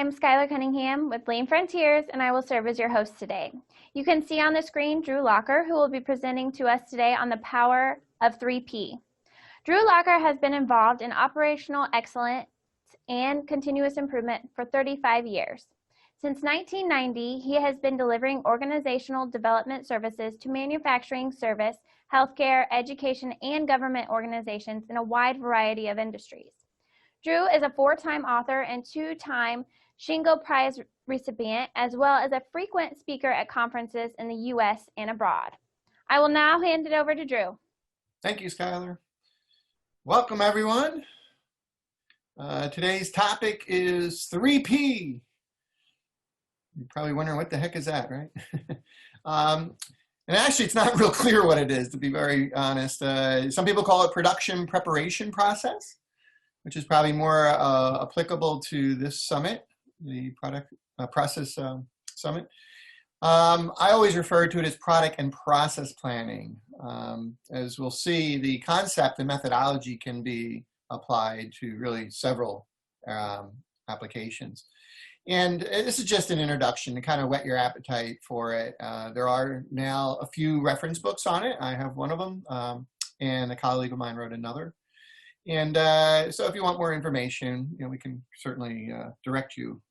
I'm Skylar Cunningham with Lean Frontiers, and I will serve as your host today. You can see on the screen Drew Locher, who will be presenting to us today on the power of 3P. Drew Locher has been involved in operational excellence and continuous improvement for 35 years. Since 1990, he has been delivering organizational development services to manufacturing, service, healthcare, education, and government organizations in a wide variety of industries. Drew is a 4-time author and 2-time Shingo Prize recipient, as well as a frequent speaker at conferences in the U.S. and abroad. I will now hand it over to Drew. Thank you, Skylar. Welcome, everyone. Today's topic is 3P. You're probably wondering what the heck is that, right? And actually, it's not real clear what it is, to be very honest. Some people call it production preparation process, which is probably more applicable to this summit, the product process summit. I always refer to it as product and process planning. As we'll see, the concept and methodology can be applied to really several applications. And this is just an introduction to kind of whet your appetite for it. There are now a few reference books on it. I have one of them, and a colleague of mine wrote another. And so if you want more information, we can certainly direct you,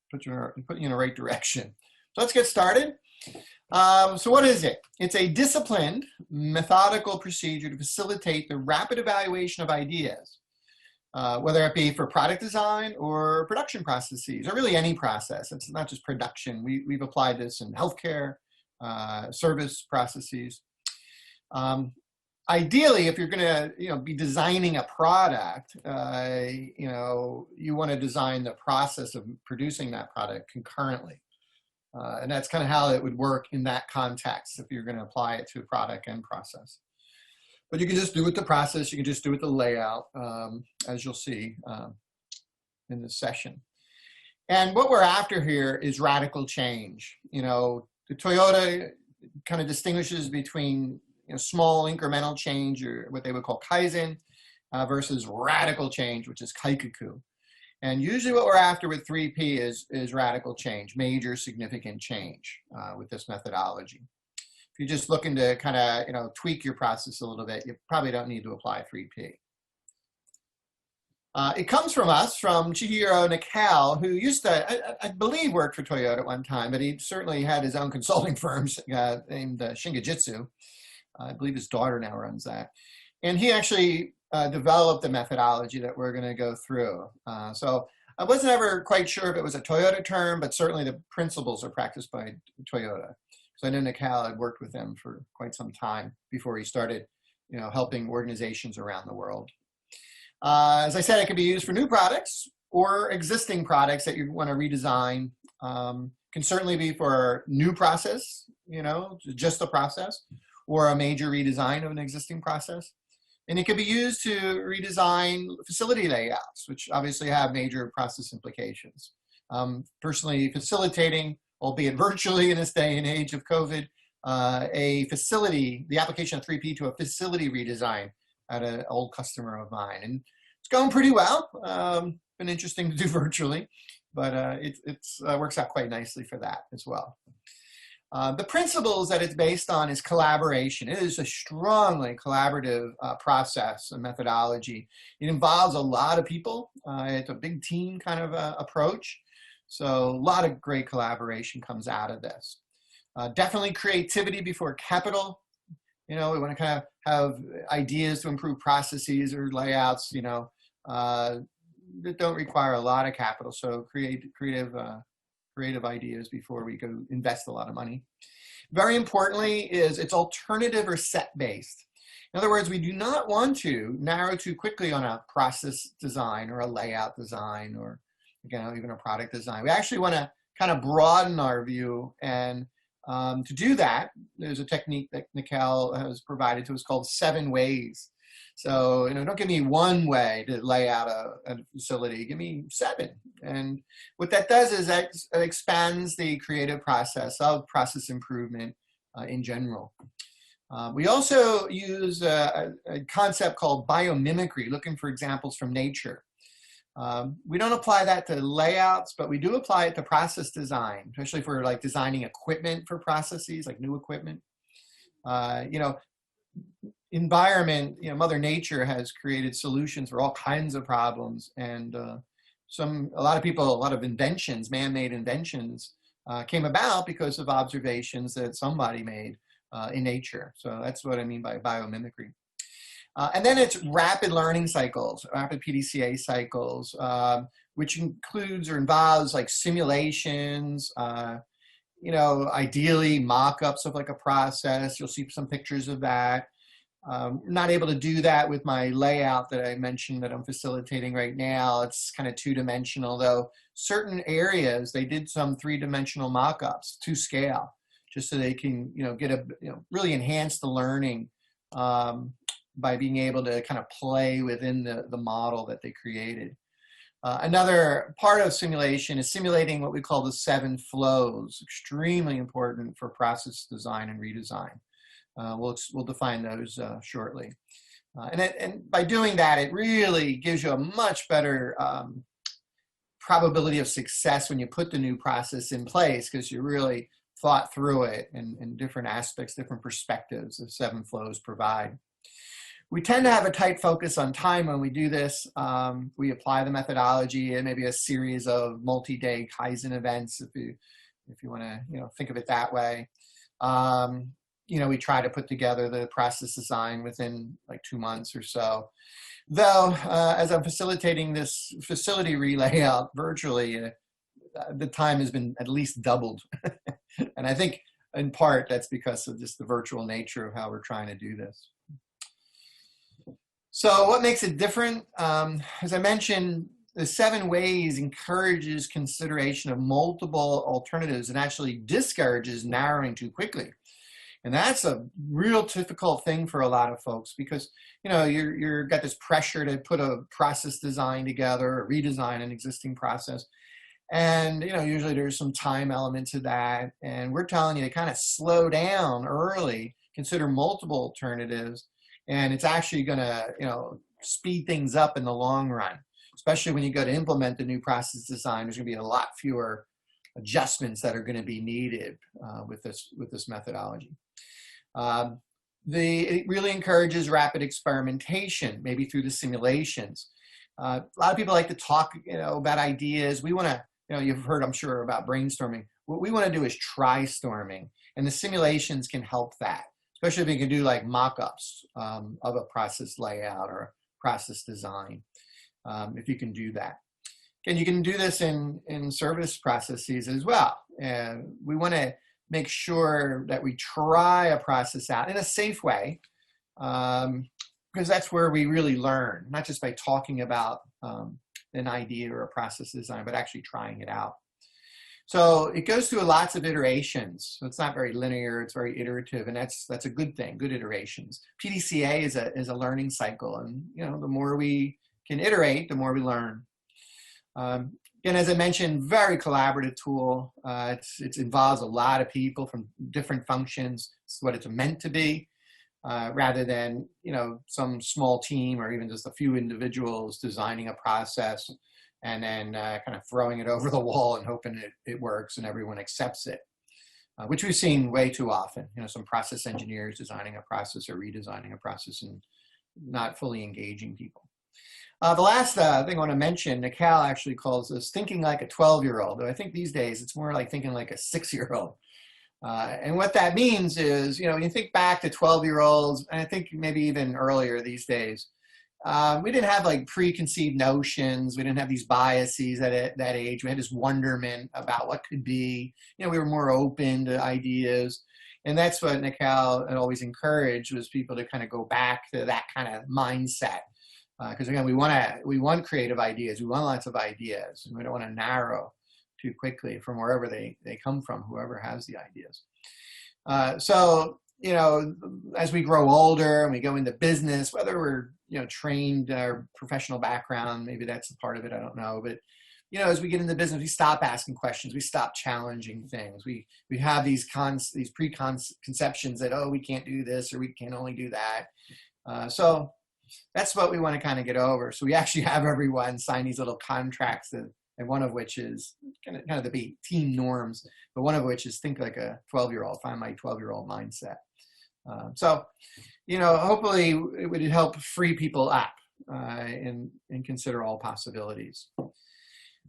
put you in the right direction. So let's get started. So what is it? It's a disciplined, methodical procedure to facilitate the rapid evaluation of ideas, whether it be for product design or production processes, or really any process. It's not just production. We've applied this in healthcare, service processes. Ideally, if you're going to be designing a product, you want to design the process of producing that product concurrently. And that's kind of how it would work in that context if you're going to apply it to product and process. But you can just do it the process, you can just do it the layout, as you'll see in this session. And what we're after here is radical change. The Toyota kind of distinguishes between small incremental change, or what they would call Kaizen, versus radical change, which is Kaikuku. And usually what we're after with 3P is radical change, major significant change with this methodology. If you're just looking to kind of tweak your process a little bit, you probably don't need to apply 3P. It comes from Chihiro Nakao, who used to, I believe, worked for Toyota at one time, but he certainly had his own consulting firms named Shingijutsu. I believe his daughter now runs that. And he actually developed the methodology that we're going to go through. So I wasn't ever quite sure if it was a Toyota term, but certainly the principles are practiced by Toyota. So I know Nakal had worked with them for quite some time before he started, helping organizations around the world. As I said, it can be used for new products or existing products that you want to redesign. Can certainly be for new process, just the process, or a major redesign of an existing process. And it can be used to redesign facility layouts, which obviously have major process implications. Personally facilitating, albeit virtually in this day and age of COVID, the application of 3P to a facility redesign at an old customer of mine. And it's going pretty well. Been interesting to do virtually, but it works out quite nicely for that as well. The principles that it's based on is collaboration. It is a strongly collaborative process and methodology. It involves a lot of people. It's a big team kind of approach. So a lot of great collaboration comes out of this. Definitely creativity before capital. We want to kind of have ideas to improve processes or layouts, that don't require a lot of capital. So creative ideas before we go invest a lot of money. Very importantly is it's alternative or set-based. In other words, we do not want to narrow too quickly on a process design or a layout design or even a product design. We actually want to kind of broaden our view, and to do that, there's a technique that Nakal has provided to us called 7 ways. So, don't give me one way to lay out a facility, give me 7. And what that does is that it expands the creative process of process improvement in general. We also use a concept called biomimicry, looking for examples from nature. We don't apply that to layouts, but we do apply it to process design, especially for like designing equipment for processes, like new equipment. You know, environment, you know, Mother Nature has created solutions for all kinds of problems, and a lot of people, a lot of inventions, man-made inventions, came about because of observations that somebody made in nature. So that's what I mean by biomimicry. And then it's rapid learning cycles, rapid PDCA cycles, which includes or involves like simulations, you know, ideally mock-ups of like a process. You'll see some pictures of that. Not able to do that with my layout that I mentioned that I'm facilitating right now. It's kind of two-dimensional, though. Certain areas, they did some three-dimensional mock-ups to scale, just so they can, you know, get a, you know, really enhance the learning by being able to kind of play within the model that they created. Another part of simulation is simulating what we call the 7 flows, extremely important for process design and redesign. We'll define those shortly. And by doing that, it really gives you a much better probability of success when you put the new process in place, because you really thought through it and different aspects, different perspectives the 7 flows provide. We tend to have a tight focus on time when we do this. We apply the methodology and maybe a series of multi-day Kaizen events, if you want to, you know, think of it that way. You know, we try to put together the process design within like 2 months or so. Though, as I'm facilitating this facility relayout virtually, the time has been at least doubled. And I think in part that's because of just the virtual nature of how we're trying to do this. So what makes it different? As I mentioned, the 7 ways encourages consideration of multiple alternatives and actually discourages narrowing too quickly. And that's a real difficult thing for a lot of folks, because, you know, you're got this pressure to put a process design together or redesign an existing process. And, you know, usually there's some time element to that. And we're telling you to kind of slow down early, consider multiple alternatives. And it's actually going to, you know, speed things up in the long run, especially when you go to implement the new process design. There's going to be a lot fewer adjustments that are going to be needed with this methodology. It really encourages rapid experimentation, maybe through the simulations. A lot of people like to talk, you know, about ideas. We want to, you know, you've heard, I'm sure, about brainstorming. What we want to do is try storming, and the simulations can help that, especially if you can do like mock-ups of a process layout or a process design, if you can do that. And you can do this in service processes as well. And we want to make sure that we try a process out in a safe way, because that's where we really learn, not just by talking about an idea or a process design, but actually trying it out. So it goes through lots of iterations. So it's not very linear, it's very iterative, and that's a good thing, good iterations. PDCA is a learning cycle, and, you know, the more we can iterate, the more we learn. Again, as I mentioned, very collaborative tool. It involves a lot of people from different functions. It's what it's meant to be, rather than, you know, some small team or even just a few individuals designing a process and then kind of throwing it over the wall and hoping it works and everyone accepts it, which we've seen way too often. You know, some process engineers designing a process or redesigning a process and not fully engaging people. The last thing I want to mention, Nicole actually calls this thinking like a 12-year-old. Though I think these days it's more like thinking like a 6-year-old. And what that means is, you know, when you think back to 12-year-olds, and I think maybe even earlier these days, we didn't have like preconceived notions. We didn't have these biases at that age. We had this wonderment about what could be. You know, we were more open to ideas. And that's what Nicole had always encouraged, was people to kind of go back to that kind of mindset. Because again, we want creative ideas. We want lots of ideas. And we don't want to narrow too quickly from wherever they come from, whoever has the ideas. So, you know, as we grow older and we go into business, whether we're, you know, trained or professional background, maybe that's a part of it, I don't know. But, you know, as we get into business, we stop asking questions. We stop challenging things. We have these preconceptions that, oh, we can't do this or we can only do that. So That's what we want to kind of get over. So we actually have everyone sign these little contracts, and one of which is kind of the team norms, but one of which is think like a 12-year-old, find my 12-year-old mindset. So, hopefully it would help free people up and consider all possibilities.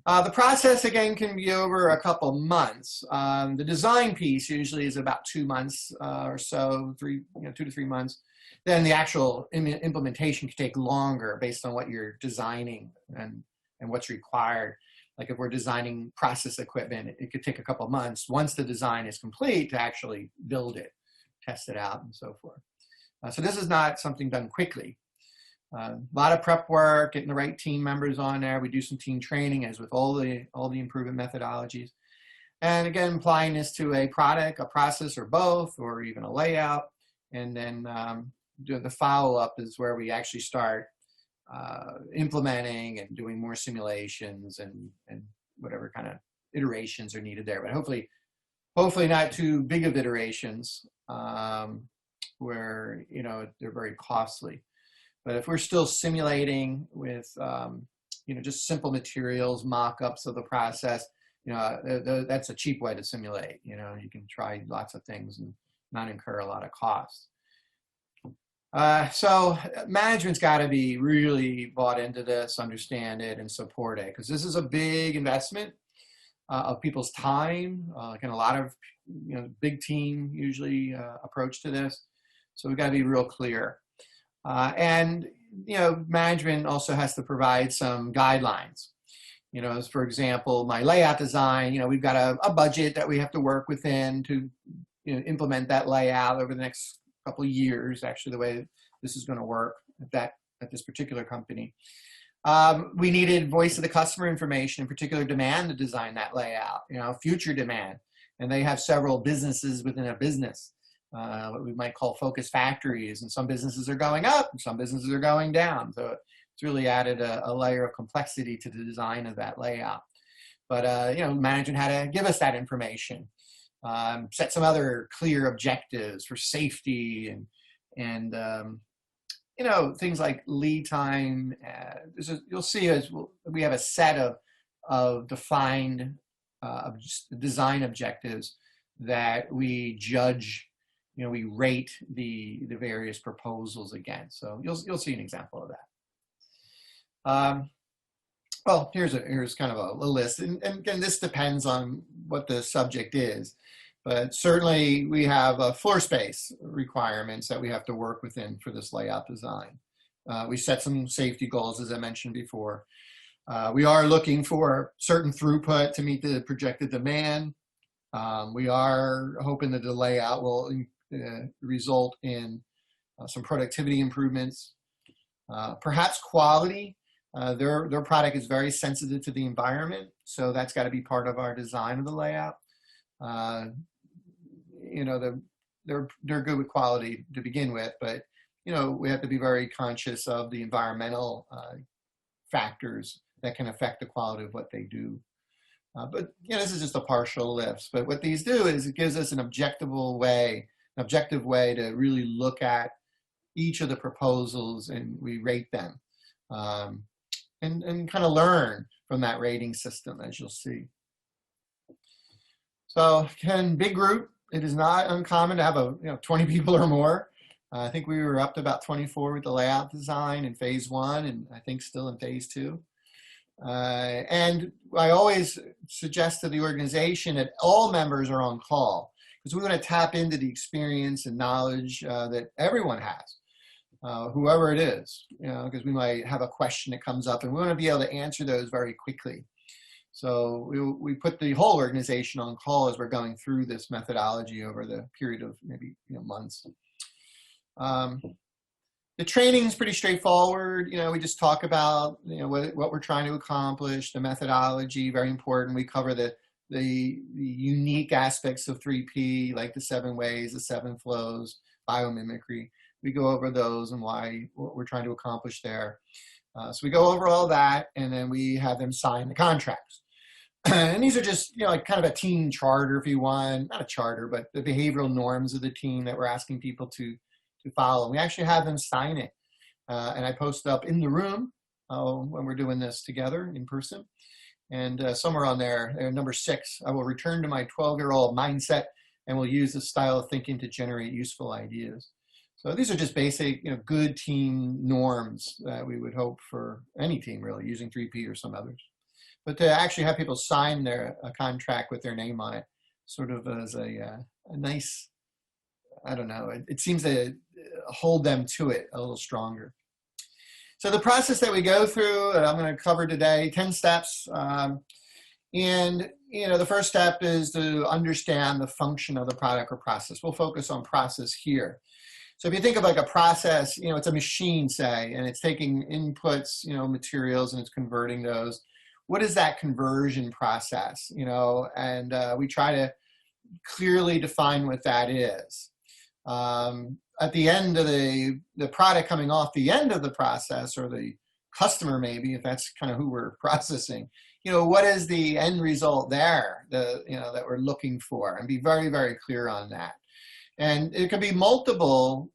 The process, again, can be over a couple months. The design piece usually is about 2 months or so, 2 to 3 months. Then the actual implementation can take longer based on what you're designing and what's required. Like if we're designing process equipment, it could take a couple months once the design is complete to actually build it, test it out, and so forth. So this is not something done quickly. A lot of prep work, getting the right team members on there. We do some team training, as with all the improvement methodologies. And again, applying this to a product, a process, or both, or even a layout. And then the follow-up is where we actually start implementing and doing more simulations and whatever kind of iterations are needed there. But hopefully not too big of iterations where they're very costly. But if we're still simulating with just simple materials, mock-ups of the process, that's a cheap way to simulate. You can try lots of things and not incur a lot of costs. So management's got to be really bought into this, understand it, and support it, because this is a big investment of people's time, and a lot of big team usually approach to this. So we've got to be real clear. And management also has to provide some guidelines. As for example, my layout design, we've got a budget that we have to work within to implement that layout over the next couple of years, actually, the way this is going to work at this particular company. We needed voice of the customer information, in particular demand, to design that layout, future demand. And they have several businesses within a business, what we might call focus factories. And some businesses are going up and some businesses are going down. So it's really added a layer of complexity to the design of that layout. But, management had to give us that information. Set some other clear objectives for safety and things like lead time. You'll see we have a set of defined design objectives that we judge. We rate the various proposals against. So you'll see an example of that. Well, here's kind of a list, and again, this depends on what the subject is. But certainly we have floor space requirements that we have to work within for this layout design. We set some safety goals, as I mentioned before. We are looking for certain throughput to meet the projected demand. We are hoping that the layout will result in some productivity improvements. Perhaps quality. Their product is very sensitive to the environment, so that's got to be part of our design of the layout. They're good with quality to begin with, but we have to be very conscious of the environmental factors that can affect the quality of what they do. But this is just a partial list. But what these do is it gives us an objective way to really look at each of the proposals, and we rate them and kind of learn from that rating system, as you'll see. So again, big group. It is not uncommon to have 20 people or more. I think we were up to about 24 with the layout design in phase 1, and I think still in phase 2. And I always suggest to the organization that all members are on call, because we want to tap into the experience and knowledge that everyone has, whoever it is, because we might have a question that comes up and we want to be able to answer those very quickly. So we put the whole organization on call as we're going through this methodology over the period of maybe months. The training is pretty straightforward. We just talk about what we're trying to accomplish, the methodology, very important. We cover the unique aspects of 3P, like the 7 ways, the 7 flows, biomimicry. We go over those and what we're trying to accomplish there. So we go over all that, and then we have them sign the contracts. And these are just, like kind of a team charter, if you want, not a charter, but the behavioral norms of the team that we're asking people to follow. We actually have them sign it. and I post up in the room when we're doing this together in person. And somewhere on there, number 6, I will return to my 12-year-old mindset and will use this style of thinking to generate useful ideas. So these are just basic, good team norms that we would hope for any team, really, using 3P or some others. But to actually have people sign a contract with their name on it, sort of as a nice, I don't know, it seems to hold them to it a little stronger. So the process that we go through, I'm going to cover today, 10 steps. And, the first step is to understand the function of the product or process. We'll focus on process here. So if you think of like a process, it's a machine, say, and it's taking inputs, materials, and it's converting those. What is that conversion process? And we try to clearly define what that is. At the end of the product coming off the end of the process, or the customer maybe, if that's kind of who we're processing, what is the end result there, that we're looking for, and be very, very clear on that. And it could be multiple,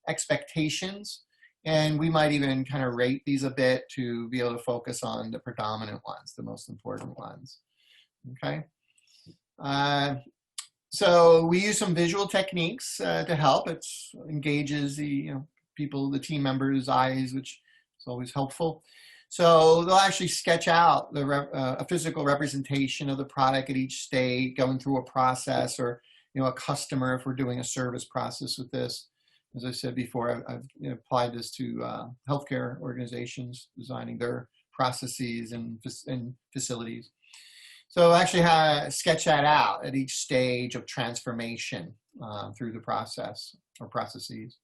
expectations, and we might even kind of rate these a bit to be able to focus on the predominant ones, the most important ones. Okay. So we use some visual techniques to help. It engages the people, the team members' eyes, which is always helpful. So they'll actually sketch out a physical representation of the product at each stage, going through a process, or a customer if we're doing a service process with this. As I said before, I've applied this to healthcare organizations designing their processes and facilities. So actually sketch that out at each stage of transformation through the process or processes.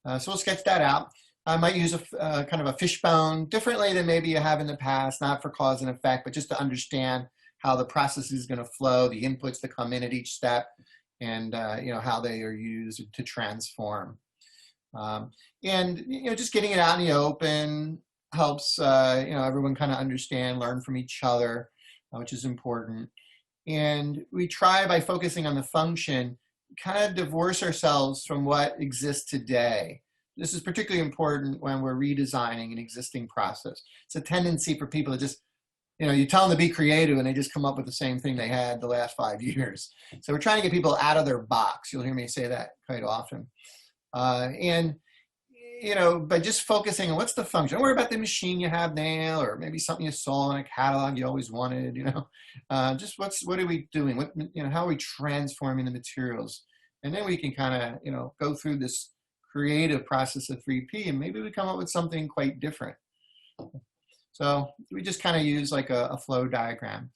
So we'll sketch that out. I might use a kind of a fishbone differently than maybe you have in the past, not for cause and effect, but just to understand how the process is going to flow, the inputs that come in at each step, and how they are used to transform. And just getting it out in the open helps everyone kind of understand, learn from each other, which is important. And we try, by focusing on the function, kind of divorce ourselves from what exists today. This is particularly important when we're redesigning an existing process. It's a tendency for people to just, you tell them to be creative and they just come up with the same thing they had the last 5 years. So we're trying to get people out of their box. You'll hear me say that quite often. And by just focusing on what's the function. Don't worry about the machine you have now, or maybe something you saw in a catalog you always wanted, just what are we doing? How are we transforming the materials? And then we can kind of, go through this creative process of 3P, and maybe we come up with something quite different. So we just kind of use like a flow diagram.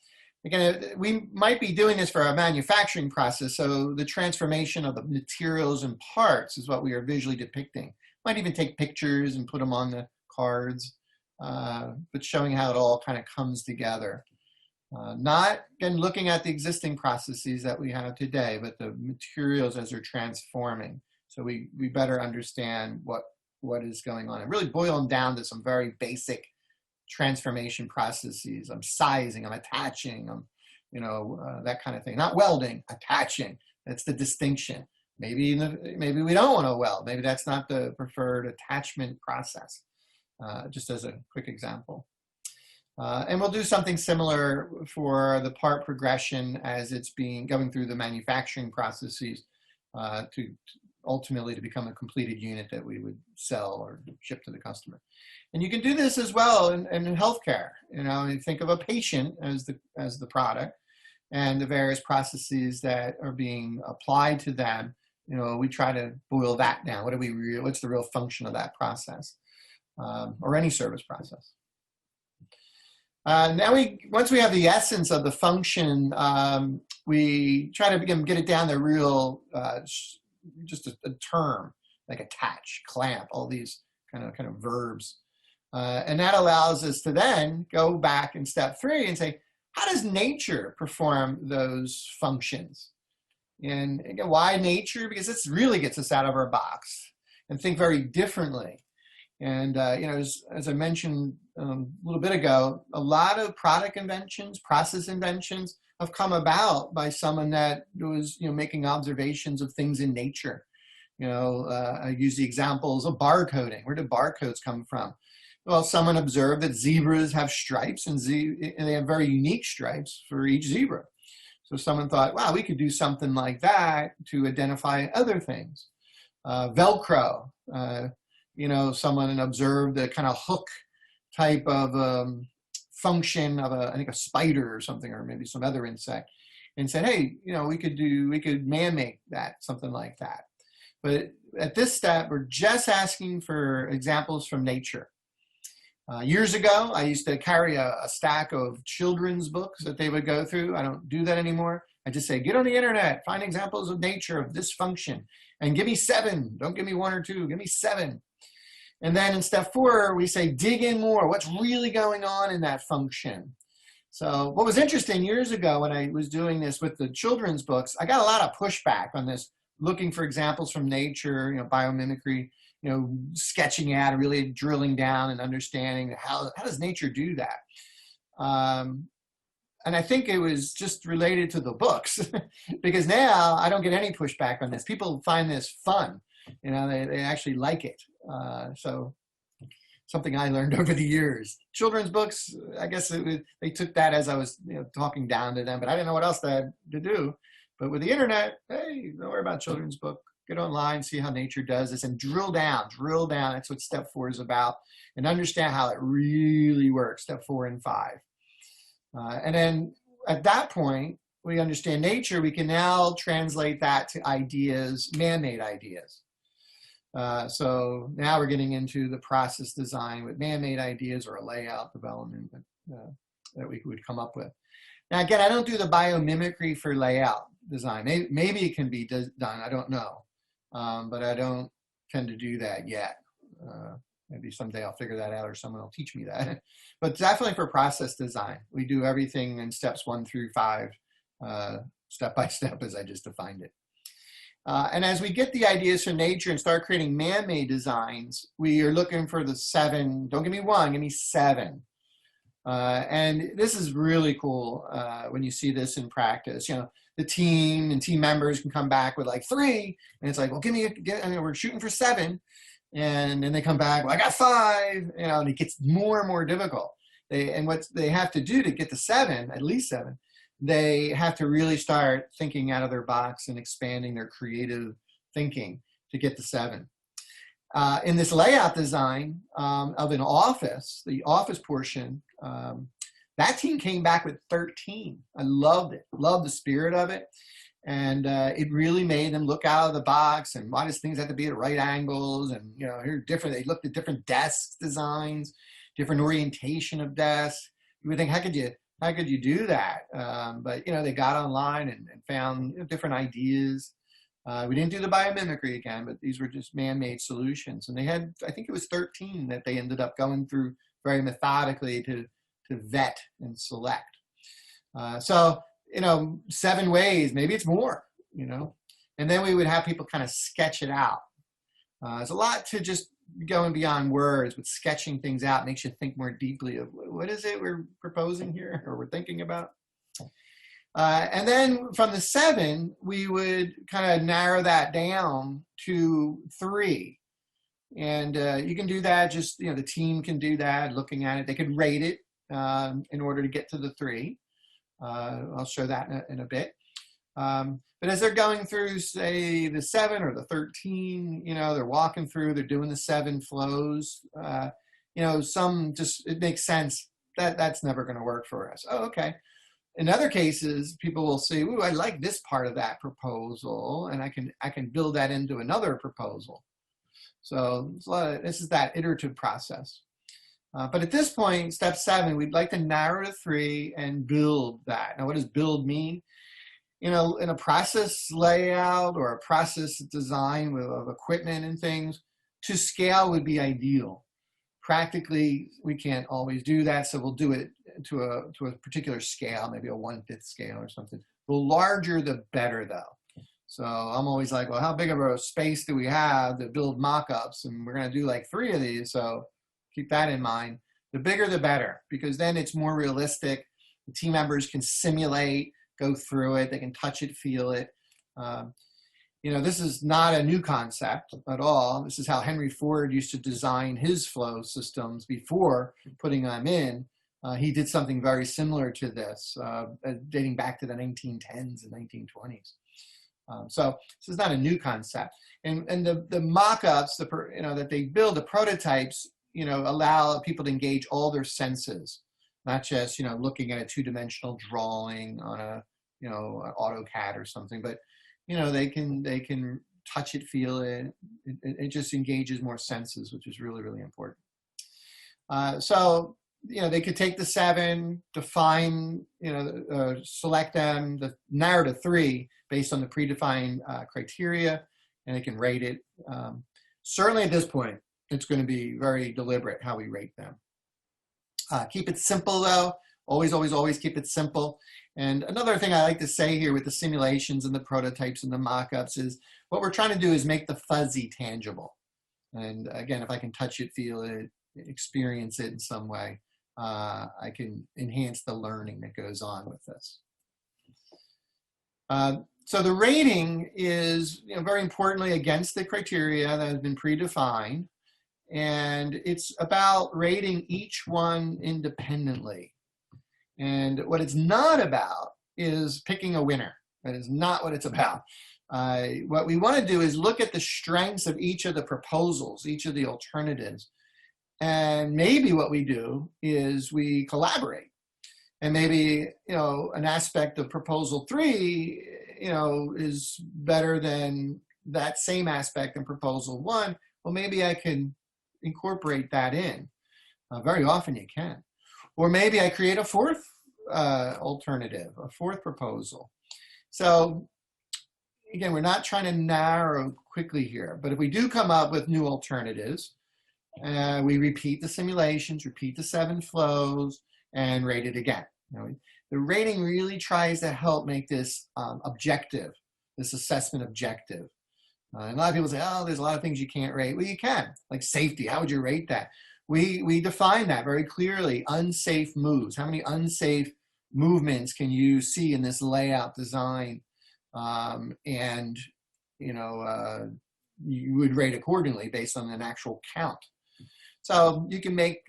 Again, we might be doing this for our manufacturing process, so the transformation of the materials and parts is what we are visually depicting. Might even take pictures and put them on the cards, but showing how it all kind of comes together. Not, again, looking at the existing processes that we have today, but the materials as they're transforming. So we better understand what is going on, and really boil them down to some very basic transformation processes. I'm sizing, I'm attaching, that kind of thing. Not welding, attaching. That's the distinction. Maybe we don't want to weld. Maybe that's not the preferred attachment process, just as a quick example. And we'll do something similar for the part progression as it's going through the manufacturing processes to ultimately to become a completed unit that we would sell or ship to the customer. And you can do this as well in healthcare. You think of a patient as the product, and the various processes that are being applied to them. We try to boil that down. What's the real function of that process, or any service process? Now once we have the essence of the function, we try to get it down to real, just a term like attach, clamp, all these kind of verbs. And that allows us to then go back in step 3 and say, how does nature perform those functions? And again, why nature? Because this really gets us out of our box and think very differently. And as I mentioned a little bit ago, a lot of product inventions, process inventions have come about by someone that was making observations of things in nature. I use the examples of barcoding. Where did barcodes come from? Well, someone observed that zebras have stripes, and they have very unique stripes for each zebra. So someone thought, wow, we could do something like that to identify other things. Velcro, someone observed a kind of hook type of function of I think a spider or something, or maybe some other insect, and said, hey, we could man-make that, something like that. But at this step, we're just asking for examples from nature. Years ago, I used to carry a stack of children's books that they would go through. I don't do that anymore. I just say, get on the internet, find examples of nature of this function, and give me 7. Don't give me 1 or 2, give me 7. And then in step 4, we say, dig in more. What's really going on in that function? So what was interesting years ago when I was doing this with the children's books, I got a lot of pushback on this, looking for examples from nature, biomimicry, sketching out and really drilling down and understanding how does nature do that. And I think it was just related to the books because now I don't get any pushback on this. People find this fun. They actually like it. So something I learned over the years. Children's books, I guess they took that as I was talking down to them, but I didn't know what else they had to do. But with the internet, hey, don't worry about children's book. Get online, see how nature does this, and drill down. That's what step 4 is about, and understand how it really works, step 4 and 5. And then at that point, we understand nature. We can now translate that to ideas, man-made ideas. So now we're getting into the process design with man-made ideas or a layout development that we would come up with. Now, again, I don't do the biomimicry for layout design. Maybe it can be done. I don't know. But I don't tend to do that yet. Maybe someday I'll figure that out or someone will teach me that. But definitely for process design, we do everything in steps 1 through 5, step by step as I just defined it. And as we get the ideas from nature and start creating man-made designs, we are looking for the 7. Don't give me 1, give me 7. And this is really cool when you see this in practice. The team and team members can come back with like 3, and it's like, well, we're shooting for 7, and then they come back, well, I got 5, and it gets more and more difficult. What they have to do to get to 7, at least 7, they have to really start thinking out of their box and expanding their creative thinking to get to 7. In this layout design of an office, the office portion, that team came back with 13. I loved it, loved the spirit of it. And it really made them look out of the box, and why does things have to be at right angles? And, they looked at different desk designs, different orientation of desks. You would think, how could you do that? But, they got online and found different ideas. We didn't do the biomimicry again, but these were just man-made solutions. And they had, I think it was 13 that they ended up going through very methodically to vet and select. 7 ways, maybe it's more, and then we would have people kind of sketch it out. There's a lot to just going beyond words, but sketching things out makes you think more deeply of what is it we're proposing here or we're thinking about. And then from the 7, we would kind of narrow that down to 3. And you can do that, just, the team can do that, looking at it. They could rate it in order to get to the 3. I'll show that in a bit. But as they're going through, say, the 7 or the 13, they're walking through, they're doing the 7 flows. Some just, it makes sense that that's never going to work for us. Oh, okay. In other cases, people will say, ooh, I like this part of that proposal, and I can build that into another proposal. So this is that iterative process. But at this point, step 7, we'd like to narrow to 3 and build that. Now, what does build mean? In a process layout or a process design of equipment and things, to scale would be ideal. Practically, we can't always do that, so we'll do it to a particular scale, maybe a 1/5 scale or something. The larger, the better, though. So I'm always like, well, how big of a space do we have to build mock-ups? And we're going to do like 3 of these, so keep that in mind. The bigger, the better, because then it's more realistic. The team members can simulate, go through it. They can touch it, feel it. This is not a new concept at all. This is how Henry Ford used to design his flow systems before putting them in. He did something very similar to this, dating back to the 1910s and 1920s. So this is not a new concept. And the mock-ups that they build, the prototypes, allow people to engage all their senses, not just, looking at a two-dimensional drawing on a, an AutoCAD or something, but they can touch it, feel it. It just engages more senses, which is really, really important. So, they could take the 7, define, select them, narrow to 3 based on the predefined criteria, and they can rate it. Certainly at this point, it's going to be very deliberate how we rate them. Keep it simple, though. Always, always, always keep it simple. And another thing I like to say here with the simulations and the prototypes and the mock-ups is what we're trying to do is make the fuzzy tangible. And again, if I can touch it, feel it, experience it in some way, I can enhance the learning that goes on with this. So the rating is very importantly against the criteria that has been predefined. And it's about rating each one independently. And what it's not about is picking a winner. That is not what it's about. What we want to do is look at the strengths of each of the proposals, each of the alternatives. And maybe what we do is we collaborate. And maybe, an aspect of proposal 3, is better than that same aspect in proposal 1. Well, maybe I can incorporate that in. Very often you can. Or maybe I create a 4th alternative, a 4th proposal. So again, we're not trying to narrow quickly here, but if we do come up with new alternatives, we repeat the simulations, repeat the 7 flows, and rate it again. The rating really tries to help make this objective, this assessment objective. And a lot of people say, oh, there's a lot of things you can't rate. Well, you can, like safety. How would you rate that? We define that very clearly. Unsafe moves. How many unsafe movements can you see in this layout design? And, you would rate accordingly based on an actual count. So you can make,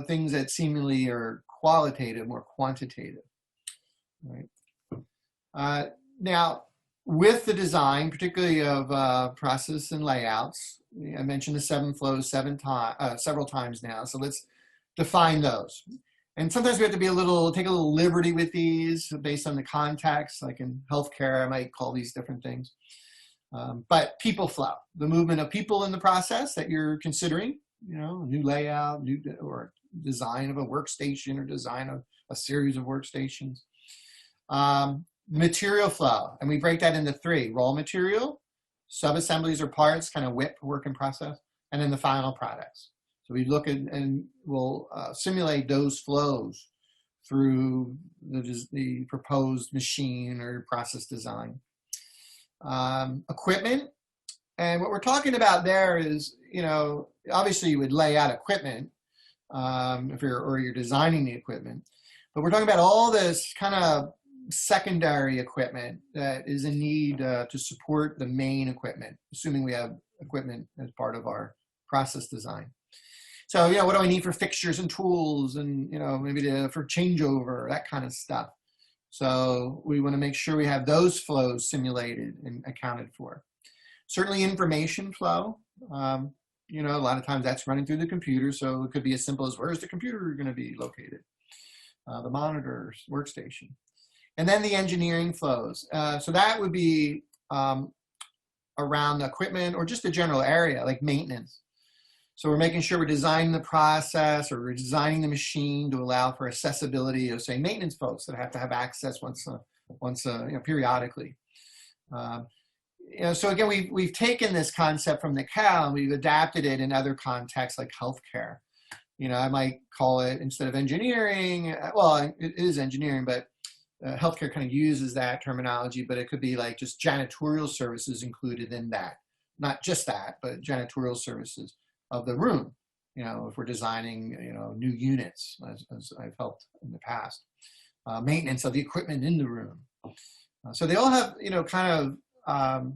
things that seemingly are qualitative more quantitative. Right? Now, with the design, particularly of process and layouts, I mentioned the 7 flows several times now, so let's define those. And sometimes we have to take a little liberty with these based on the context. Like in healthcare, I might call these different things. But people flow, the movement of people in the process that you're considering, new layout, or design of a workstation or design of a series of workstations. Material flow, and we break that into 3: raw material, sub-assemblies or parts, kind of WIP, work in process, and then the final products. So we look at and we'll simulate those flows through the proposed machine or process design. Equipment, and what we're talking about there is, obviously you would lay out equipment if you're designing the equipment, but we're talking about all this kind of secondary equipment that is in need to support the main equipment, assuming we have equipment as part of our process design. So, what do I need for fixtures and tools and, maybe for changeover, that kind of stuff. So we want to make sure we have those flows simulated and accounted for. Certainly information flow, a lot of times that's running through the computer. So it could be as simple as where's the computer going to be located? The monitors, workstation. And then the engineering flows. So that would be around the equipment or just the general area, like maintenance. So we're making sure we're designing the process or we're designing the machine to allow for accessibility of, say, maintenance folks that have to have access once periodically. So again, we've taken this concept from the cow and we've adapted it in other contexts like healthcare. I might call it, instead of engineering, well, it is engineering, but healthcare kind of uses that terminology, but it could be like just janitorial services included in that. Not just that, but janitorial services of the room, if we're designing, new units, as I've helped in the past. Maintenance of the equipment in the room. So they all have, kind of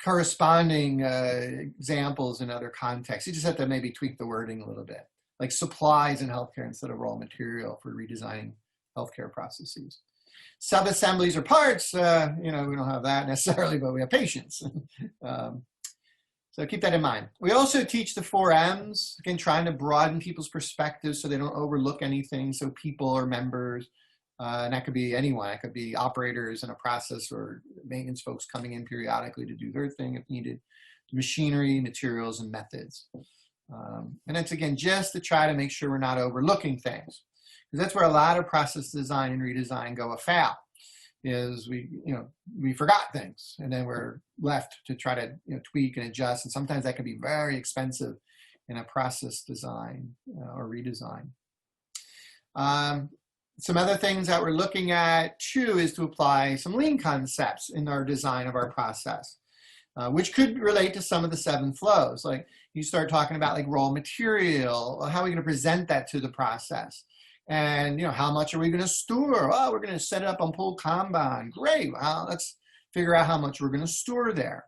corresponding examples in other contexts. You just have to maybe tweak the wording a little bit, like supplies in healthcare instead of raw material for redesigning healthcare processes. Sub-assemblies or parts, we don't have that necessarily, but we have patients. So keep that in mind. We also teach the 4 M's, again, trying to broaden people's perspectives so they don't overlook anything. So people or members, and that could be anyone. It could be operators in a process or maintenance folks coming in periodically to do their thing if needed. Machinery, materials, and methods. And that's, again, just to try to make sure we're not overlooking things. Because that's where a lot of process design and redesign go afoul, is we forgot things and then we're left to try to tweak and adjust. And sometimes that can be very expensive in a process design or redesign. Some other things that we're looking at too is to apply some lean concepts in our design of our process, which could relate to some of the 7 flows. Like you start talking about like raw material, how are we going to present that to the process? And how much are we going to store? Oh, we're going to set it up on PullKanban. Great. Well, let's figure out how much we're going to store there.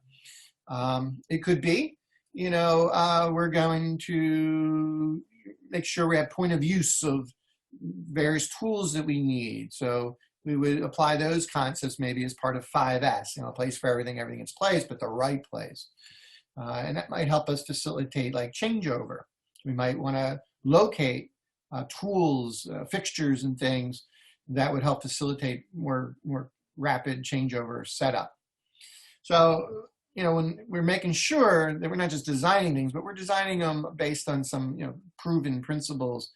It could be, we're going to make sure we have point of use of various tools that we need. So we would apply those concepts maybe as part of 5S, a place for everything in its place, but the right place. And that might help us facilitate like changeover. We might want to locate tools, fixtures, and things that would help facilitate more rapid changeover setup. So, when we're making sure that we're not just designing things, but we're designing them based on some, proven principles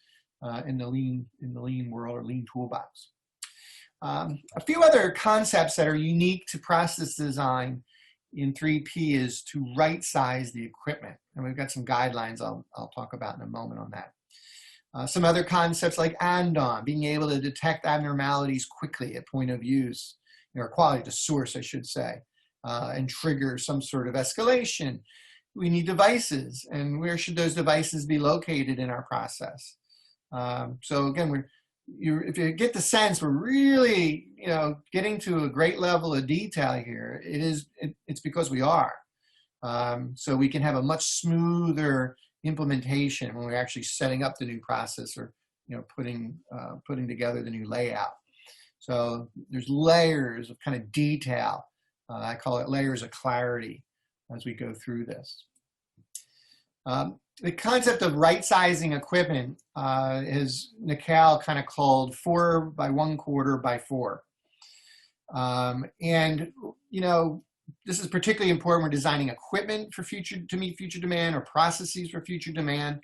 in the lean world or lean toolbox. A few other concepts that are unique to process design in 3P is to right size the equipment, and we've got some guidelines I'll talk about in a moment on that. Some other concepts like andon, being able to detect abnormalities quickly at point of use, or quality to source, I should say, and trigger some sort of escalation. We need devices, and where should those devices be located in our process? So again, if you get the sense, we're really, getting to a great level of detail here. It's because we are. So we can have a much smoother implementation when we're actually setting up the new process or putting together the new layout. So there's layers of kind of detail. I call it layers of clarity as we go through this. The concept of right sizing equipment is Nicole kind of called 4 by 1/4 by 4. And this is particularly important when designing equipment for to meet future demand or processes for future demand.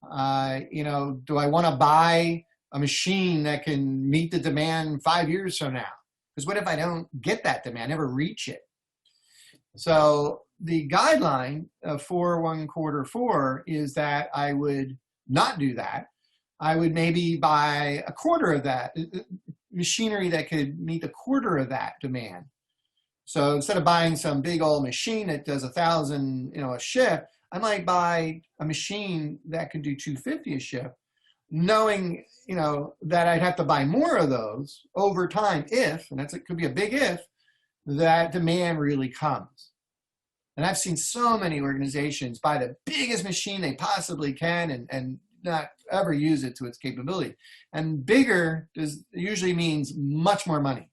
Do I want to buy a machine that can meet the demand 5 years from now? Because what if I don't get that demand, never reach it? So the guideline of 4 1/4 4 is that I would not do that. I would maybe buy a quarter of that machinery that could meet a quarter of that demand. So instead of buying some big old machine that does 1,000, a shift, I might buy a machine that could do 250 a shift, knowing, that I'd have to buy more of those over time if, and it could be a big if, that demand really comes. And I've seen so many organizations buy the biggest machine they possibly can and not ever use it to its capability. And bigger usually means much more money.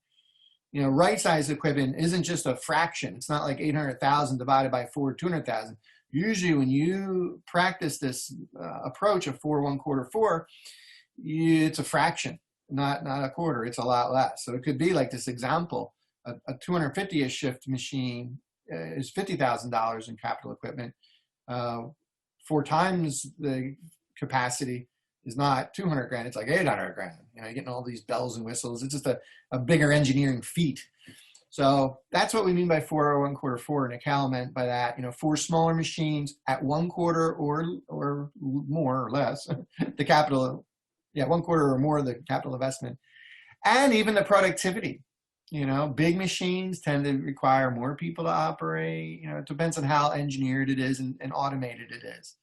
Right size equipment isn't just a fraction. It's not like 800,000 divided by 4, 200,000. Usually when you practice this approach of 4 1/4 4, it's a fraction, not a quarter. It's a lot less. So it could be like this example, a 250 a shift machine is $50,000 in capital equipment. 4 times the capacity is not 200 grand, it's like 800 grand. You're getting all these bells and whistles. It's just a bigger engineering feat. So that's what we mean by 4 1/4 4. Nicole meant by that, 4 smaller machines at 1/4 or more or less, the capital, 1/4 or more of the capital investment, and even the productivity. Big machines tend to require more people to operate. It depends on how engineered it is and automated it is.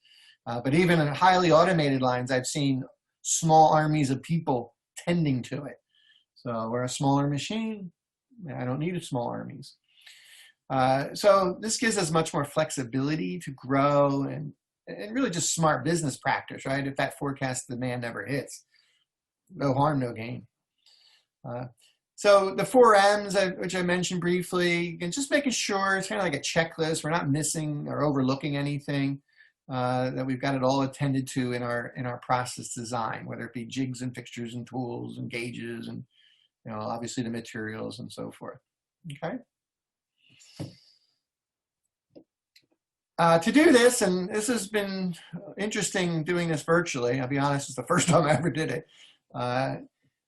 But even in highly automated lines, I've seen small armies of people tending to it. So where a smaller machine, I don't need small armies. So this gives us much more flexibility to grow and really just smart business practice, right? If that forecast demand never hits, no harm, no gain. So the 4Ms, which I mentioned briefly, and just making sure it's kind of like a checklist. We're not missing or overlooking anything, that we've got it all attended to in our process design, whether it be jigs and fixtures and tools and gauges and, obviously the materials and so forth. Okay. To do this, and this has been interesting doing this virtually, I'll be honest, it's the first time I ever did it.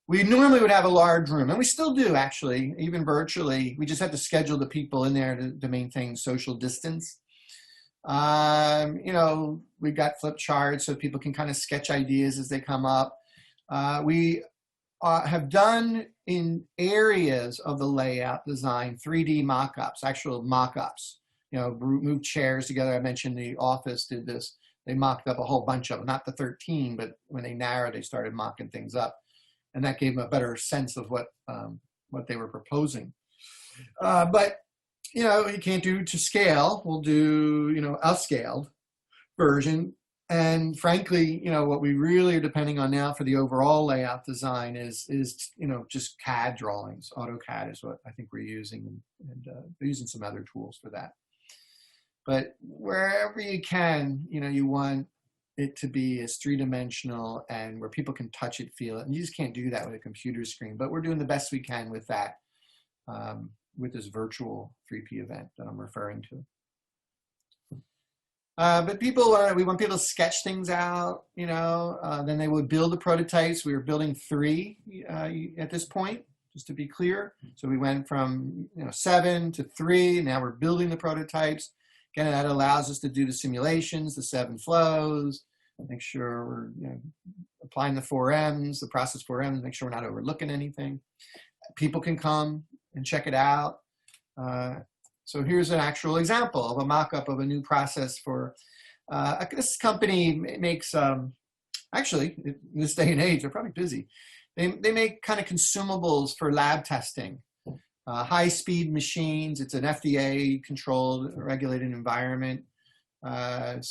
We normally would have a large room, and we still do actually, even virtually. We just have to schedule the people in there to maintain social distance. We've got flip charts so people can kind of sketch ideas as they come up. We have done in areas of the layout design 3D mock-ups, actual mock-ups. Move chairs together. I mentioned the office did this. They mocked up a whole bunch of them, not the 13, but when they narrowed, they started mocking things up. And that gave them a better sense of what they were proposing. But you can't do to scale. We'll do a scaled version. And frankly, what we really are depending on now for the overall layout design is just CAD drawings. AutoCAD is what I think we're using, and we're using some other tools for that. But wherever you can, you want it to be as three-dimensional and where people can touch it, feel it. And you just can't do that with a computer screen. But we're doing the best we can with that, with this virtual 3P event that I'm referring to. But we want people to sketch things out, then they would build the prototypes. We were building 3 at this point, just to be clear. So we went from 7 to 3, now we're building the prototypes. Again, that allows us to do the simulations, the 7 flows, make sure we're applying the 4Ms, the process 4Ms, make sure we're not overlooking anything. People can come and check it out. So here's an actual example of a mock-up of a new process for, this company makes, actually, in this day and age, they're probably busy. They make kind of consumables for lab testing. High-speed machines. It's an FDA-controlled, regulated environment. But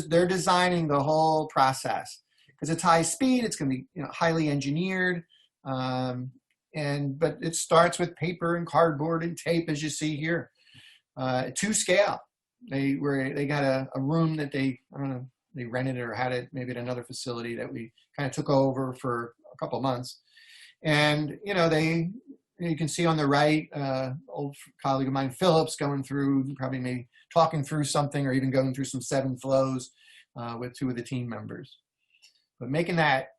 they're designing the whole process because it's high speed. It's going to be highly engineered, but it starts with paper and cardboard and tape, as you see here, to scale. They got a room that they rented or had it maybe at another facility that we kind of took over for a couple months, and you can see on the right, old colleague of mine, Phillips, going through, probably maybe talking through something or even going through some 7 flows with 2 of the team members. But making that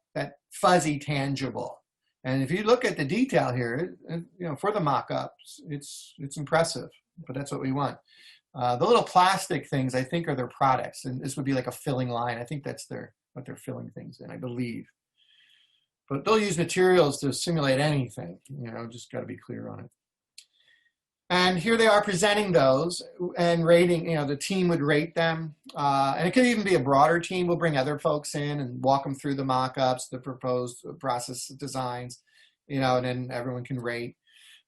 fuzzy tangible. And if you look at the detail here, for the mock-ups, it's impressive, but that's what we want. The little plastic things, I think, are their products. And this would be like a filling line. I think that's what they're filling things in, I believe. But they'll use materials to simulate anything, just got to be clear on it. And here they are presenting those and rating, the team would rate them. And it could even be a broader team. We'll bring other folks in and walk them through the mock-ups, the proposed process designs, and then everyone can rate.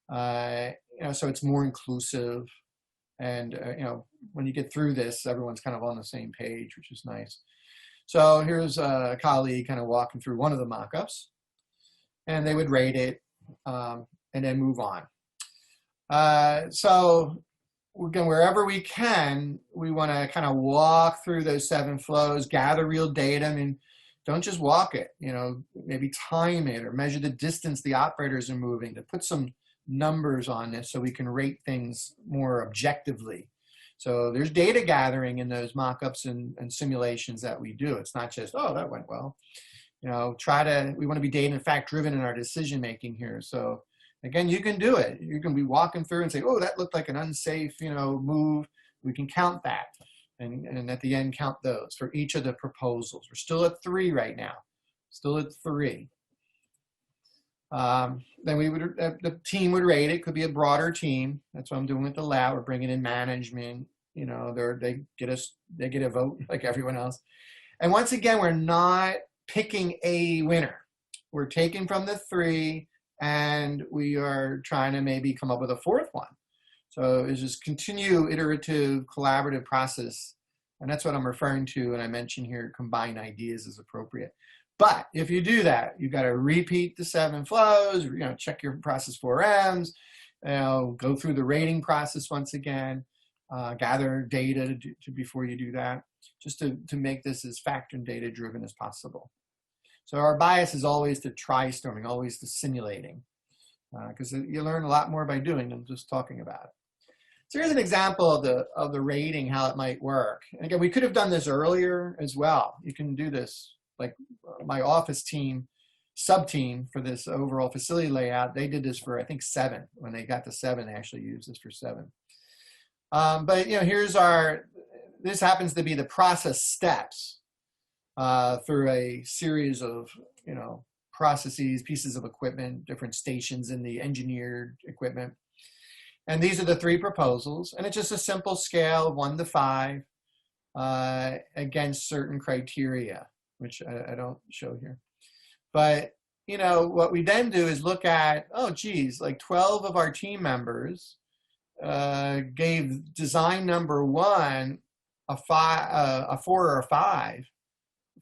So it's more inclusive. And, when you get through this, everyone's kind of on the same page, which is nice. So here's a colleague kind of walking through one of the mock-ups, and they would rate it and then move on. So again, wherever we can, we want to kind of walk through those 7 flows, gather real data. I mean, don't just walk it, maybe time it or measure the distance the operators are moving, to put some numbers on this so we can rate things more objectively. So there's data gathering in those mock-ups and simulations that we do. It's not just, oh, that went well. We want to be data and fact driven in our decision making here. So again, you can do it. You can be walking through and say, oh, that looked like an unsafe, move. We can count that. And at the end, count those for each of the proposals. We're still at 3 right now. Still at 3. Then the team would rate it. Could be a broader team. That's what I'm doing with the lab. We're bringing in management. They get a vote like everyone else. And once again, we're not picking a winner. We're taking from the 3, and we are trying to maybe come up with a 4th one. So it's just continue iterative, collaborative process. And that's what I'm referring to when I mention here, combine ideas is appropriate. But if you do that, you've got to repeat the 7 flows, check your process 4Ms, go through the rating process once again, gather data before you do that, just to make this as factor and data driven as possible. So our bias is always to try-storming, always to simulating, because you learn a lot more by doing than just talking about it. So here's an example of the rating, how it might work. And again, we could have done this earlier as well. You can do this, like my office team, sub-team for this overall facility layout, they did this for, I think, 7. When they got to 7, they actually used this for 7. But here's this happens to be the process steps through a series of, processes, pieces of equipment, different stations in the engineered equipment. And these are the 3 proposals, and it's just a simple scale of 1 to 5 against certain criteria, which I don't show here. But, what we then do is look at, like 12 of our team members gave design number 1 a 4 or a 5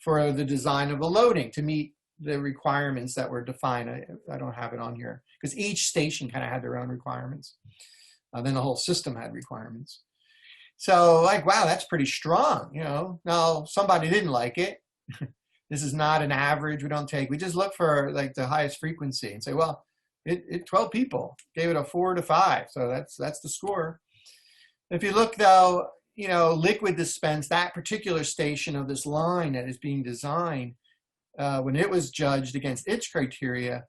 for the design of the loading to meet the requirements that were defined. I don't have it on here because each station kind of had their own requirements. Then the whole system had requirements. So wow, that's pretty strong, Now, somebody didn't like it. This is not an average we just look for like the highest frequency and say, well, 12 people gave it a 4 to 5. So that's the score. If you look though, liquid dispense, that particular station of this line that is being designed, when it was judged against its criteria,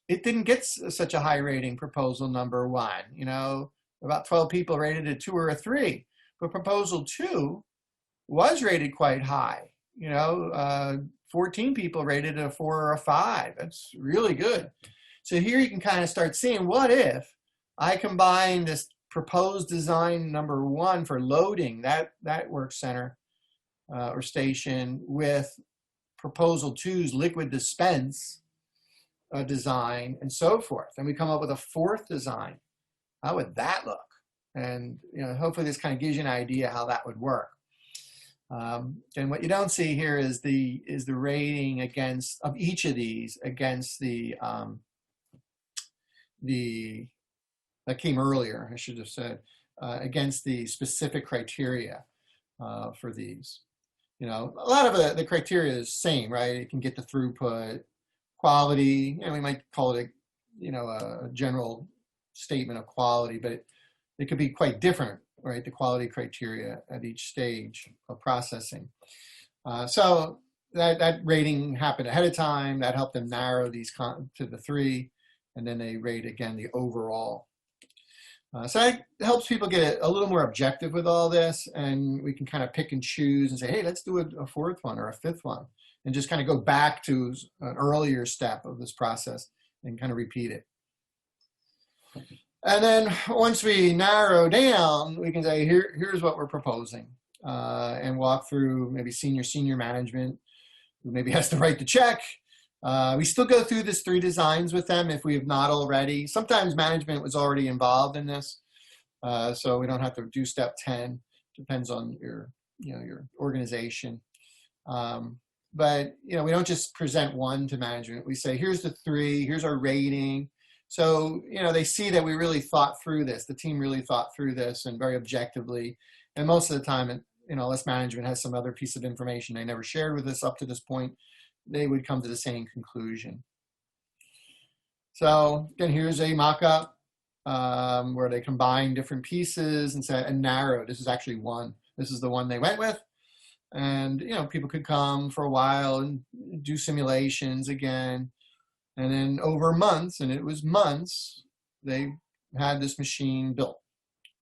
it didn't get such a high rating, proposal number 1. About 12 people rated a 2 or a 3. But proposal 2 was rated quite high. 14 people rated it a 4 or a 5. That's really good. So here you can kind of start seeing, what if I combine this proposed design number 1 for loading that work center or station with proposal 2's liquid dispense design and so forth, and we come up with a 4th design. How would that look? And hopefully this kind of gives you an idea how that would work. And what you don't see here is the rating of each of these against the that came earlier, I should have said, against the specific criteria for these. A lot of the criteria is the same, right? It can get the throughput, quality, we might call it a general statement of quality, but it could be quite different, right? The quality criteria at each stage of processing. So that rating happened ahead of time. That helped them narrow these to the 3, and then they rate again the overall. So that helps people get a little more objective with all this, and we can kind of pick and choose and say, hey, let's do a 4th one or a 5th one, and just kind of go back to an earlier step of this process and kind of repeat it. And then once we narrow down, we can say, here's what we're proposing, and walk through maybe senior management, who maybe has to write the check. We still go through this 3 designs with them if we have not already. Sometimes management was already involved in this, so we don't have to do step 10. Depends on your organization. But we don't just present 1 to management. We say, here's the 3, here's our rating. So they see that we really thought through this. The team really thought through this and very objectively. And most of the time, unless management has some other piece of information they never shared with us up to this point, they would come to the same conclusion. So again, here's a mock-up where they combine different pieces and narrow. This is actually 1. This is the one they went with. And, people could come for a while and do simulations again. And then over months, and it was months, they had this machine built.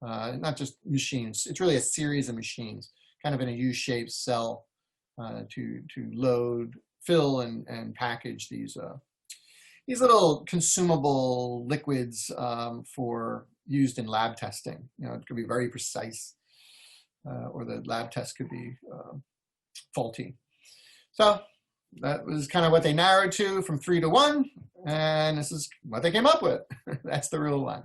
Not just machines, it's really a series of machines, kind of in a U-shaped cell to load, fill, and package these little consumable liquids for used in lab testing. It could be very precise. Or the lab test could be faulty. So that was kind of what they narrowed to from 3 to 1, and this is what they came up with. That's the real one.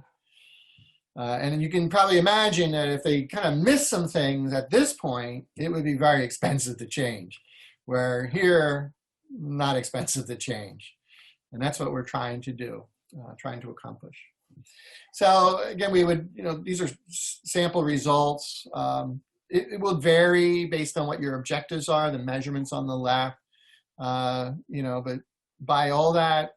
And you can probably imagine that if they kind of miss some things at this point, it would be very expensive to change. Where here, not expensive to change. And that's what we're trying to do, trying to accomplish. So again, we would, these are sample results. It will vary based on what your objectives are, the measurements on the left, but by all that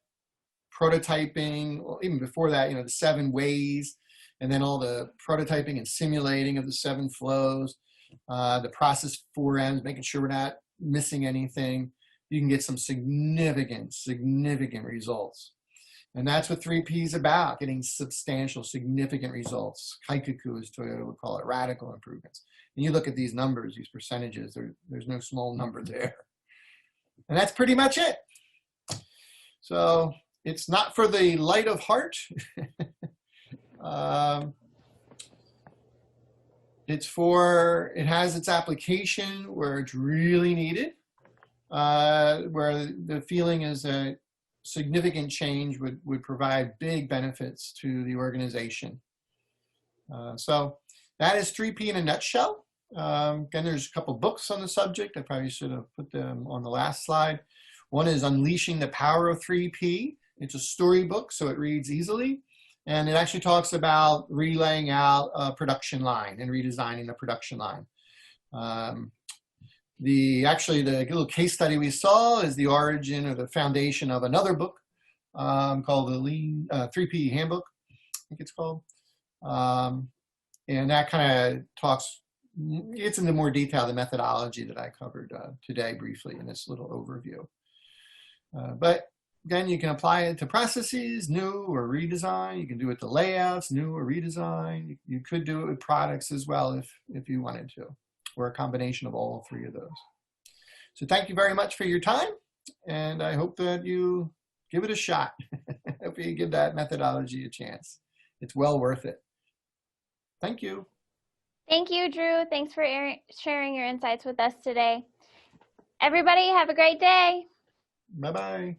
prototyping, well, even before that, the 7 ways, and then all the prototyping and simulating of the 7 flows, the process 4 M's, making sure we're not missing anything, you can get some significant results. And that's what 3P is about, getting substantial, significant results. Kaikuku, as Toyota would call it, radical improvements. And you look at these numbers, these percentages, there's no small number there. And that's pretty much it. So it's not for the light of heart. It has its application where it's really needed, where the feeling is that significant change would provide big benefits to the organization. So that is 3P in a nutshell. Again, there's a couple books on the subject. I probably should have put them on the last slide. One is Unleashing the Power of 3P. It's a storybook, so it reads easily. And it actually talks about relaying out a production line and redesigning the production line. The little case study we saw is the origin or the foundation of another book called the Lean 3P Handbook, I think it's called. And that kind of talks, it's into more detail, the methodology that I covered today briefly in this little overview. But again, you can apply it to processes, new or redesign. You can do it to layouts, new or redesign. You could do it with products as well if you wanted to, or a combination of all 3 of those. So thank you very much for your time, and I hope that you give it a shot. Hope you give that methodology a chance. It's well worth it. Thank you. Thank you, Drew. Thanks for sharing your insights with us today. Everybody, have a great day. Bye-bye.